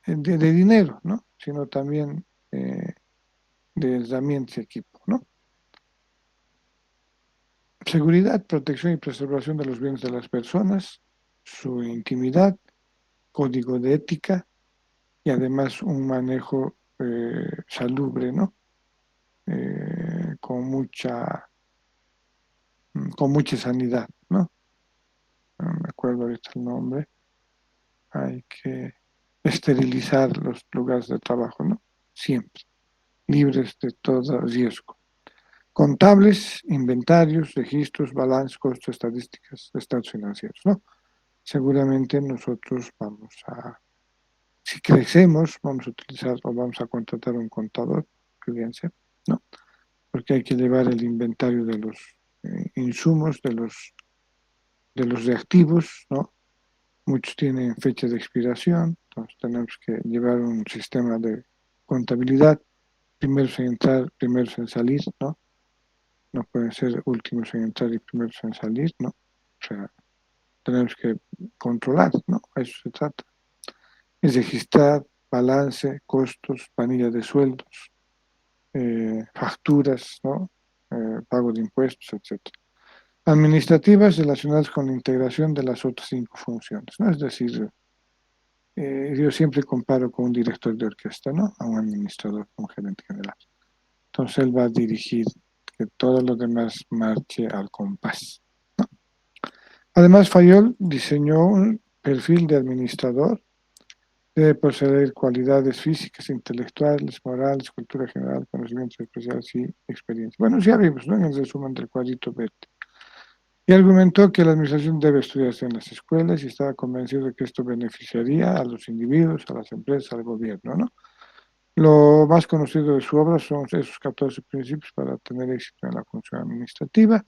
de dinero, ¿no? Sino también de herramientas y equipo, ¿no? Seguridad, protección y preservación de los bienes de las personas, su intimidad, código de ética y además un manejo salubre, ¿no? Con mucha sanidad, ¿no? No me acuerdo ahorita el nombre. Hay que esterilizar los lugares de trabajo, ¿no? Siempre, libres de todo riesgo. Contables, inventarios, registros, balance, costos, estadísticas, estados financieros, ¿no? Seguramente nosotros si crecemos, vamos a utilizar o vamos a contratar un contador, que bien sea, ¿no? Porque hay que llevar el inventario de los insumos, de los reactivos, ¿no? Muchos tienen fecha de expiración, entonces tenemos que llevar un sistema de contabilidad, primeros en entrar, primeros en salir, ¿no? No pueden ser últimos en entrar y primeros en salir, ¿no? O sea, tenemos que controlar, ¿no? A eso se trata. Es registrar balance, costos, planilla de sueldos, facturas, ¿no? Pago de impuestos, etcétera. Administrativas relacionadas con la integración de las otras 5 funciones, ¿no? Es decir, yo siempre comparo con un director de orquesta, ¿no? A un administrador, un gerente general. Entonces él va a dirigir que todo lo demás marche al compás. Además, Fayol diseñó un perfil de administrador. Debe poseer cualidades físicas, intelectuales, morales, cultura general, conocimientos especiales y experiencia. Bueno, ya vimos, ¿no? En el resumen del cuadrito verde. Y argumentó que la administración debe estudiarse en las escuelas y estaba convencido de que esto beneficiaría a los individuos, a las empresas, al gobierno, ¿no? Lo más conocido de su obra son esos 14 principios para tener éxito en la función administrativa,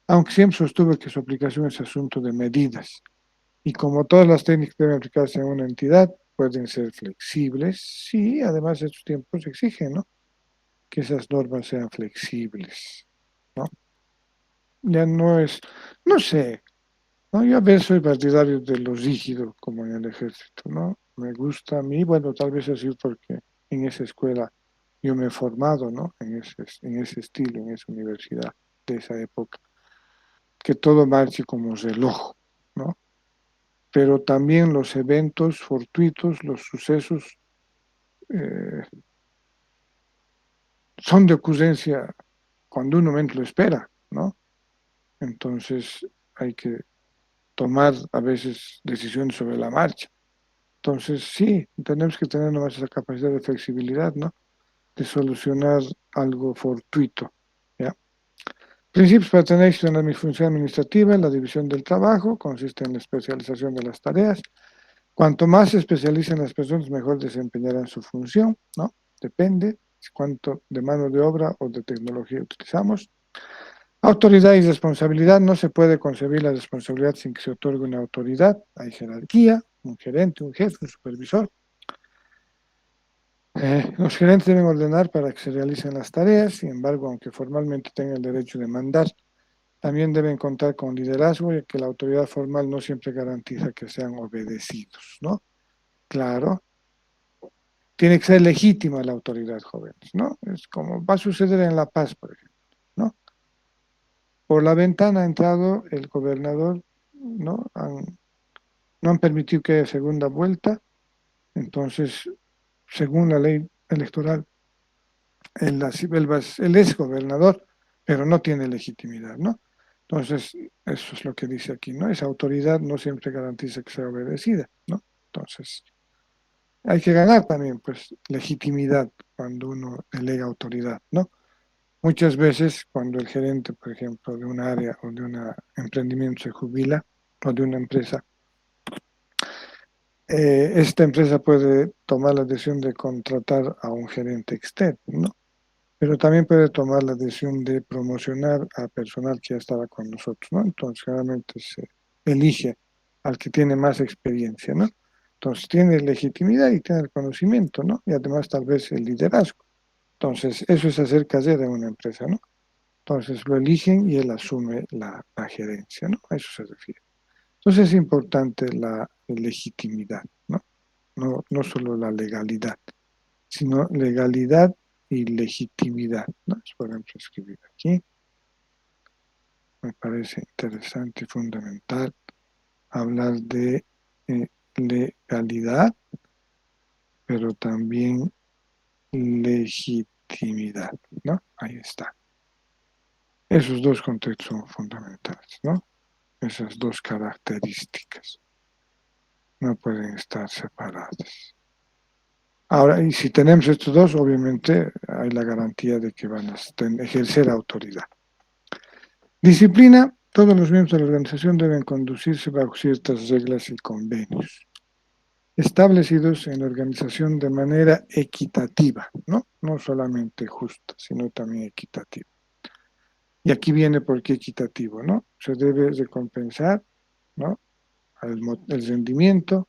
aunque siempre sostuvo que su aplicación es asunto de medidas. Y como todas las técnicas deben aplicarse en una entidad, pueden ser flexibles, sí, además estos tiempos exigen, ¿no? Que esas normas sean flexibles, ¿no? Ya no es, no sé, ¿no? Yo a veces soy partidario de lo rígido, como en el ejército, ¿no? Me gusta a mí, bueno, tal vez así porque en esa escuela yo me he formado, ¿no? En ese estilo, en esa universidad de esa época, que todo marche como reloj, ¿no? Pero también los eventos fortuitos, los sucesos, eh, son de ocurrencia cuando uno menos lo espera, ¿no? Entonces hay que tomar a veces decisiones sobre la marcha. Entonces sí, tenemos que tener nomás esa capacidad de flexibilidad, ¿no? De solucionar algo fortuito, ¿ya? Principios para tener éxito en la función administrativa, la división del trabajo, consiste en la especialización de las tareas. Cuanto más se especialicen las personas, mejor desempeñarán su función, ¿no? Depende cuánto de mano de obra o de tecnología utilizamos. Autoridad y responsabilidad. No se puede concebir la responsabilidad sin que se otorgue una autoridad. Hay jerarquía, un gerente, un jefe, un supervisor. Los gerentes deben ordenar para que se realicen las tareas. Sin embargo, aunque formalmente tengan el derecho de mandar, también deben contar con liderazgo, ya que la autoridad formal no siempre garantiza que sean obedecidos, ¿no? Claro, tiene que ser legítima la autoridad, jóvenes, ¿no? Es como va a suceder en La Paz, por ejemplo, ¿no? Por la ventana ha entrado el gobernador, ¿no? No han permitido que haya segunda vuelta, entonces, según la ley electoral, él es gobernador, pero no tiene legitimidad, ¿no? Entonces, eso es lo que dice aquí, ¿no? Esa autoridad no siempre garantiza que sea obedecida, ¿no? Entonces, hay que ganar también, pues, legitimidad cuando uno delega autoridad, ¿no? Muchas veces cuando el gerente, por ejemplo, de un área o de un emprendimiento se jubila o de una empresa, esta empresa puede tomar la decisión de contratar a un gerente externo, ¿no? Pero también puede tomar la decisión de promocionar a personal que ya estaba con nosotros, ¿no? Entonces, generalmente se elige al que tiene más experiencia, ¿no? Entonces, tiene legitimidad y tiene el conocimiento, ¿no? Y además, tal vez, el liderazgo. Entonces, eso es hacer carrera en una empresa, ¿no? Entonces, lo eligen y él asume la gerencia, ¿no? A eso se refiere. Entonces, es importante la legitimidad, ¿no? No solo la legalidad, sino legalidad y legitimidad, ¿no? Podemos escribir aquí. Me parece interesante y fundamental hablar de legalidad, pero también legitimidad, ¿no? Ahí está. Esos dos contextos son fundamentales, ¿no? Esas dos características. no pueden estar separadas. Ahora, y si tenemos estos dos, obviamente hay la garantía de que van a ejercer autoridad. Disciplina, todos los miembros de la organización deben conducirse bajo ciertas reglas y convenios establecidos en la organización de manera equitativa, ¿no? No solamente justa, sino también equitativa. Y aquí viene por qué equitativo, ¿no? Se debe recompensar, ¿no? El rendimiento,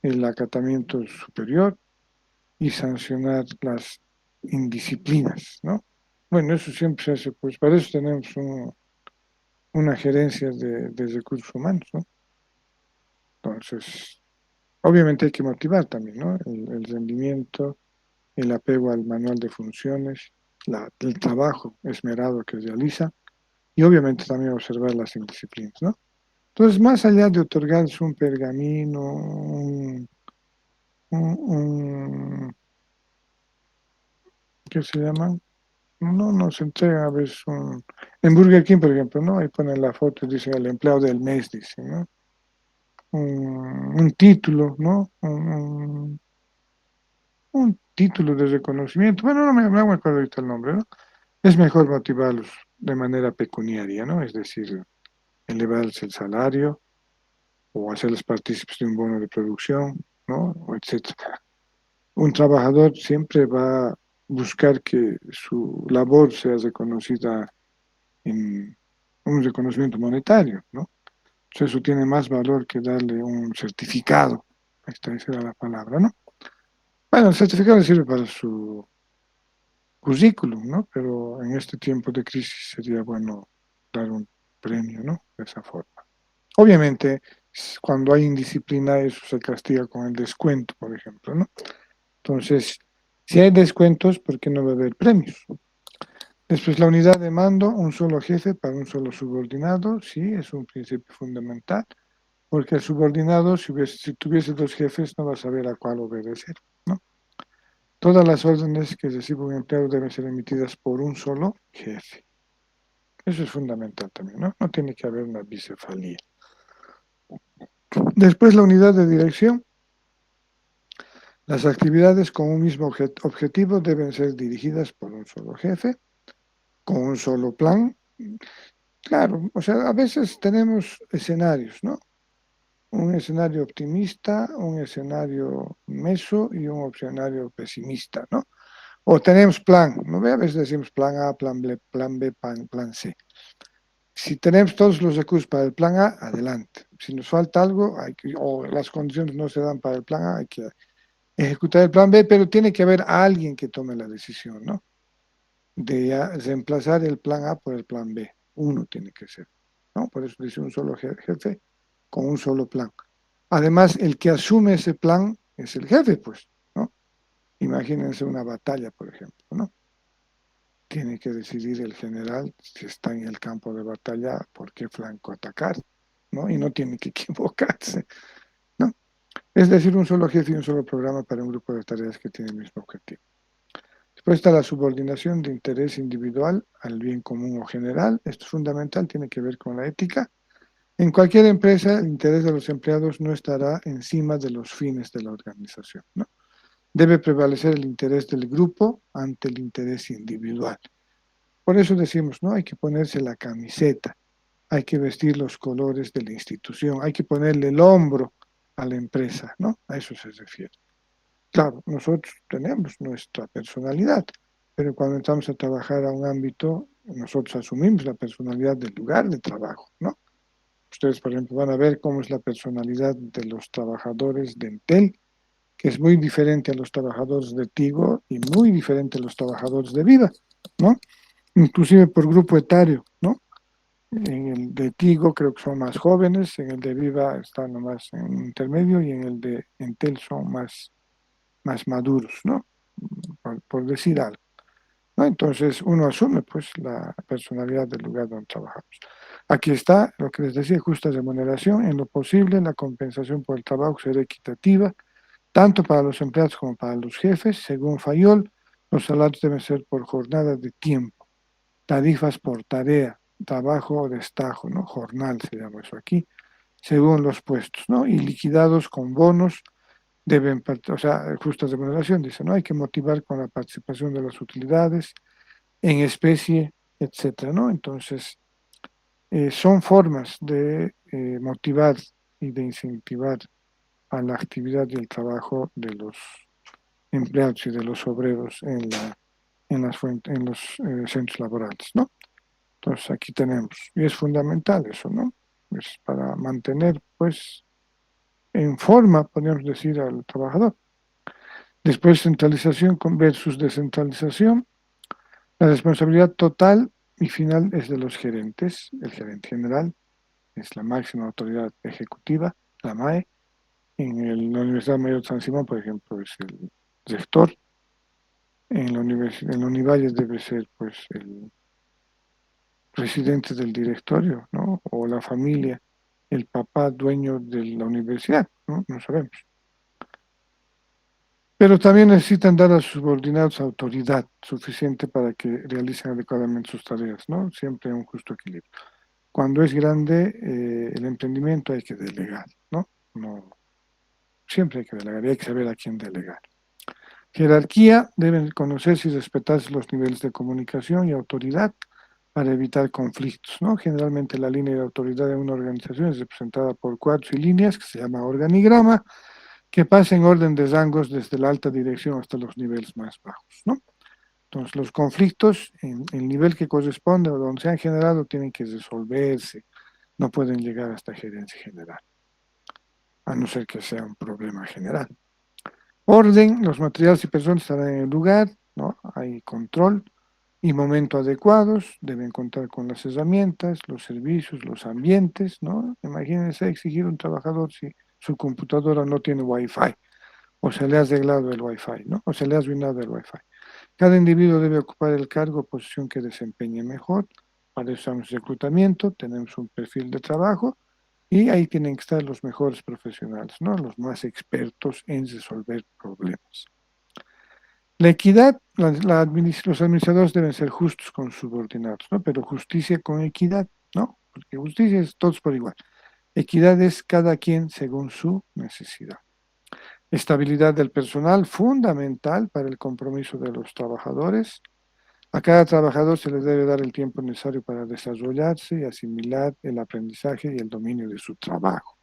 el acatamiento superior y sancionar las indisciplinas, ¿no? Bueno, eso siempre se hace, pues para eso tenemos una gerencia de recursos humanos, ¿no? Entonces, obviamente hay que motivar también, ¿no? El rendimiento, el apego al manual de funciones, el trabajo esmerado que realiza y obviamente también observar las indisciplinas, ¿no? Entonces, más allá de otorgarles un pergamino, ¿qué se llama? No nos entrega a veces en Burger King, por ejemplo, ¿no? Ahí ponen la foto y dicen el empleado del mes, dice, ¿no? Un título, ¿no? Un título de reconocimiento. Bueno, no me acuerdo ahorita el nombre, ¿no? Es mejor motivarlos de manera pecuniaria, ¿no? Es decir, elevarles el salario o hacerles partícipes de un bono de producción, ¿no? O etcétera. Un trabajador siempre va a buscar que su labor sea reconocida en un reconocimiento monetario, ¿no? Entonces eso tiene más valor que darle un certificado. Esa era la palabra, ¿no? Bueno, el certificado sirve para su currículum, ¿no? Pero en este tiempo de crisis sería bueno dar un premio, ¿no? De esa forma. Obviamente, cuando hay indisciplina, eso se castiga con el descuento, por ejemplo, ¿no? Entonces, si hay descuentos, ¿por qué no va a haber premios? Después, la unidad de mando, un solo jefe para un solo subordinado, sí, es un principio fundamental, porque el subordinado, si tuviese dos jefes, no va a saber a cuál obedecer, ¿no? Todas las órdenes que recibe un empleado deben ser emitidas por un solo jefe. Eso es fundamental también, ¿no? No tiene que haber una bicefalía. Después, la unidad de dirección. Las actividades con un mismo objetivo deben ser dirigidas por un solo jefe, con un solo plan. Claro, o sea, a veces tenemos escenarios, ¿no? Un escenario optimista, un escenario meso y un escenario pesimista, ¿no? O tenemos plan, ¿no? A veces decimos plan A, plan B, plan C. Si tenemos todos los recursos para el plan A, adelante. Si nos falta algo, o las condiciones no se dan para el plan A, hay que ejecutar el plan B, pero tiene que haber alguien que tome la decisión, ¿no? De reemplazar el plan A por el plan B. Uno tiene que ser, ¿no? Por eso dice un solo jefe con un solo plan. Además, el que asume ese plan es el jefe, pues, ¿no? Imagínense una batalla, por ejemplo, ¿no? Tiene que decidir el general si está en el campo de batalla por qué flanco atacar, ¿no? Y no tiene que equivocarse, ¿no? Es decir, un solo jefe y un solo programa para un grupo de tareas que tiene el mismo objetivo. Después está la subordinación de interés individual al bien común o general. Esto es fundamental, tiene que ver con la ética. En cualquier empresa, el interés de los empleados no estará encima de los fines de la organización, ¿no? Debe prevalecer el interés del grupo ante el interés individual. Por eso decimos, ¿no? Hay que ponerse la camiseta, hay que vestir los colores de la institución, hay que ponerle el hombro a la empresa, ¿no? A eso se refiere. Claro, nosotros tenemos nuestra personalidad, pero cuando entramos a trabajar a un ámbito, nosotros asumimos la personalidad del lugar de trabajo, ¿no? Ustedes, por ejemplo, van a ver cómo es la personalidad de los trabajadores de Entel, que es muy diferente a los trabajadores de Tigo y muy diferente a los trabajadores de Viva, ¿no? Inclusive por grupo etario, ¿no? En el de Tigo creo que son más jóvenes, en el de Viva están nomás en intermedio y en el de Entel son más maduros, ¿no? Por decir algo, ¿no? Entonces uno asume pues la personalidad del lugar donde trabajamos. Aquí está lo que les decía, justa remuneración, en lo posible la compensación por el trabajo será equitativa, tanto para los empleados como para los jefes. Según Fayol, los salarios deben ser por jornada de tiempo, tarifas por tarea, trabajo o destajo, ¿no? Jornal se llama eso aquí. según los puestos, ¿no? Y liquidados con bonos o sea, justas de remuneración, dice, ¿no? Hay que motivar con la participación de las utilidades en especie, etcétera, ¿no? Entonces, son formas de motivar y de incentivar a la actividad y el trabajo de los empleados y de los obreros en los centros laborales, ¿no? Entonces aquí tenemos, y es fundamental eso, ¿no? Es para mantener, pues, en forma, podríamos decir, al trabajador. Después, centralización versus descentralización. La responsabilidad total y final es de los gerentes. El gerente general es la máxima autoridad ejecutiva, la MAE. La Universidad Mayor de San Simón, por ejemplo, es el rector. En la Univalles debe ser, pues, el presidente del directorio, ¿no? O la familia, el papá dueño de la universidad, ¿no? No sabemos. Pero también necesitan dar a sus subordinados autoridad suficiente para que realicen adecuadamente sus tareas, ¿no? Siempre un justo equilibrio. Cuando es grande el emprendimiento hay que delegar, ¿no? No, siempre hay que delegar y hay que saber a quién delegar. Jerarquía, deben conocerse y respetarse los niveles de comunicación y autoridad para evitar conflictos, ¿no? Generalmente la línea de autoridad de una organización es representada por cuadros y líneas, que se llama organigrama, que pasa en orden de rangos desde la alta dirección hasta los niveles más bajos, ¿no? Entonces, los conflictos en el nivel que corresponde o donde se han generado tienen que resolverse, no pueden llegar hasta gerencia general, a no ser que sea un problema general. Orden, los materiales y personas estarán en el lugar, ¿no? Hay control y momento adecuados, deben contar con las herramientas, los servicios, los ambientes, ¿no? Imagínense exigir a un trabajador si su computadora no tiene Wi-Fi o se le ha arreglado el Wi-Fi, ¿no? O se le ha arruinado el Wi-Fi. Cada individuo debe ocupar el cargo o posición que desempeñe mejor. Para eso estamos en reclutamiento, tenemos un perfil de trabajo y ahí tienen que estar los mejores profesionales, ¿no? Los más expertos en resolver problemas. La equidad, los administradores deben ser justos con sus subordinados, ¿no? Pero justicia con equidad, ¿no? Porque justicia es todos por igual. Equidad es cada quien según su necesidad. Estabilidad del personal, fundamental para el compromiso de los trabajadores. A cada trabajador se le debe dar el tiempo necesario para desarrollarse y asimilar el aprendizaje y el dominio de su trabajo.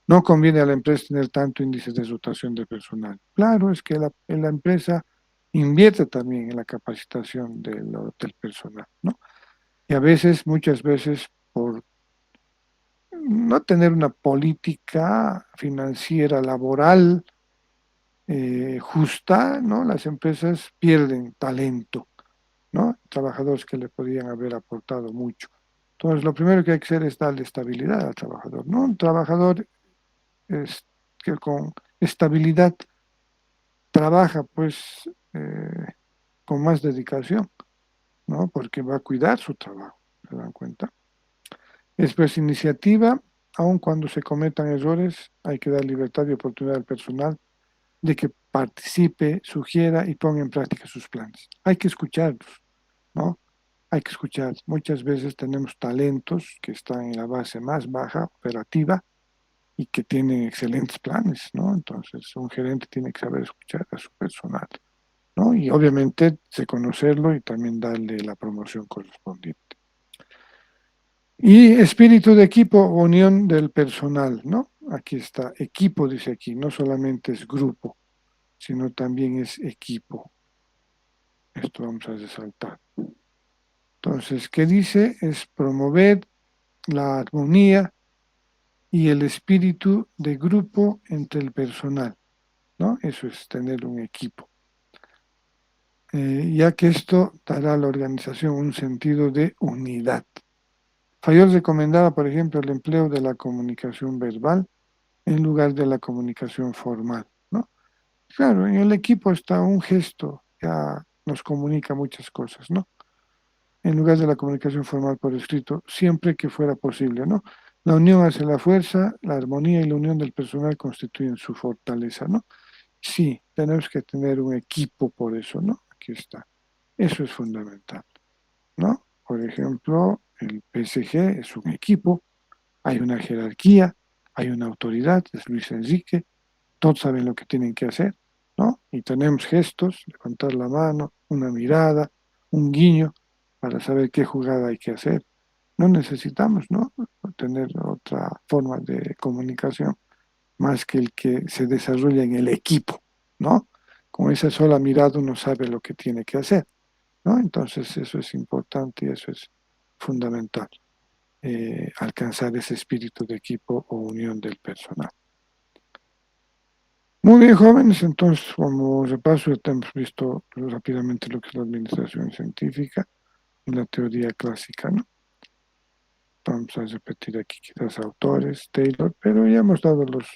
No conviene a la empresa tener tanto índice de rotación de personal. Claro, es que la empresa invierte también en la capacitación del personal, ¿no? Y a veces, muchas veces, por no tener una política financiera laboral justa, ¿no? Las empresas pierden talento, ¿no? Trabajadores que le podrían haber aportado mucho. Entonces, lo primero que hay que hacer es darle estabilidad al trabajador, ¿no? Un trabajador que con estabilidad trabaja, pues, con más dedicación, ¿no? Porque va a cuidar su trabajo, ¿se dan cuenta? Después, iniciativa, aun cuando se cometan errores, hay que dar libertad y oportunidad al personal de que participe, sugiera y ponga en práctica sus planes. Hay que escucharlos, ¿no? Hay que escuchar. Muchas veces tenemos talentos que están en la base más baja, operativa, y que tienen excelentes planes, ¿no? Entonces, un gerente tiene que saber escuchar a su personal, ¿no? Y obviamente reconocerlo y también darle la promoción correspondiente. Y espíritu de equipo, unión del personal, ¿no? Aquí está, equipo dice aquí, no solamente es grupo, sino también es equipo. Esto vamos a resaltar. Entonces, ¿qué dice? Es promover la armonía y el espíritu de grupo entre el personal, ¿no? Eso es tener un equipo. Ya que esto dará a la organización un sentido de unidad. Fayol recomendaba, por ejemplo, el empleo de la comunicación verbal en lugar de la comunicación formal, ¿no? Claro, en el equipo está un gesto, ya nos comunica muchas cosas, ¿no? En lugar de la comunicación formal por escrito, siempre que fuera posible, ¿no? La unión hace la fuerza, la armonía y la unión del personal constituyen su fortaleza, ¿no? Sí, tenemos que tener un equipo por eso, ¿no? Aquí está. Eso es fundamental, ¿no? Por ejemplo, el PSG es un equipo, hay una jerarquía, hay una autoridad, es Luis Enrique, todos saben lo que tienen que hacer, ¿no? Y tenemos gestos, levantar la mano, una mirada, un guiño, para saber qué jugada hay que hacer. No necesitamos, ¿no? Tener otra forma de comunicación más que el que se desarrolla en el equipo, ¿no? Con esa sola mirada uno sabe lo que tiene que hacer, ¿no? Entonces eso es importante y eso es fundamental, alcanzar ese espíritu de equipo o unión del personal. Muy bien, jóvenes, entonces como repaso ya hemos visto rápidamente lo que es la administración científica y la teoría clásica, ¿no? Vamos a repetir aquí quizás autores, Taylor, pero ya hemos dado los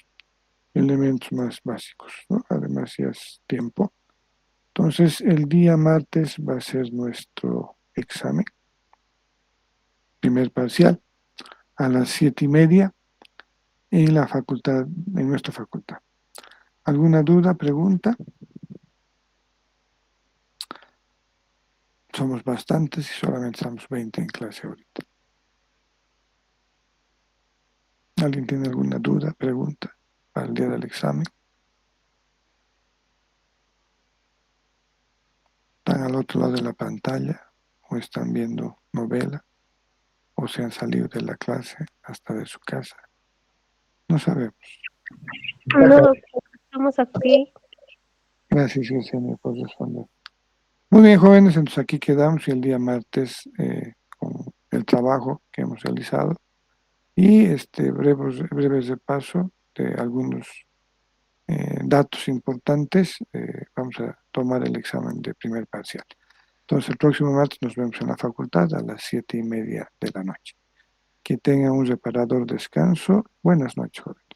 elementos más básicos, ¿no? Además ya es tiempo. Entonces el día martes va a ser nuestro examen, primer parcial, a las 7:30 en la facultad, en nuestra facultad. ¿Alguna duda, pregunta? Somos bastantes y solamente estamos 20 en clase ahorita. ¿Alguien tiene alguna duda, pregunta para el día del examen? ¿Están al otro lado de la pantalla o están viendo novela o se han salido de la clase hasta de su casa? No sabemos.
No, estamos aquí.
Gracias, Yesenia, por responder. Muy bien, jóvenes, entonces aquí quedamos y el día martes con el trabajo que hemos realizado y breves repaso de algunos datos importantes. Vamos a tomar el examen de primer parcial. Entonces, el próximo martes nos vemos en la facultad a las 7:30 de la noche. Que tengan un reparador descanso. Buenas noches, jóvenes.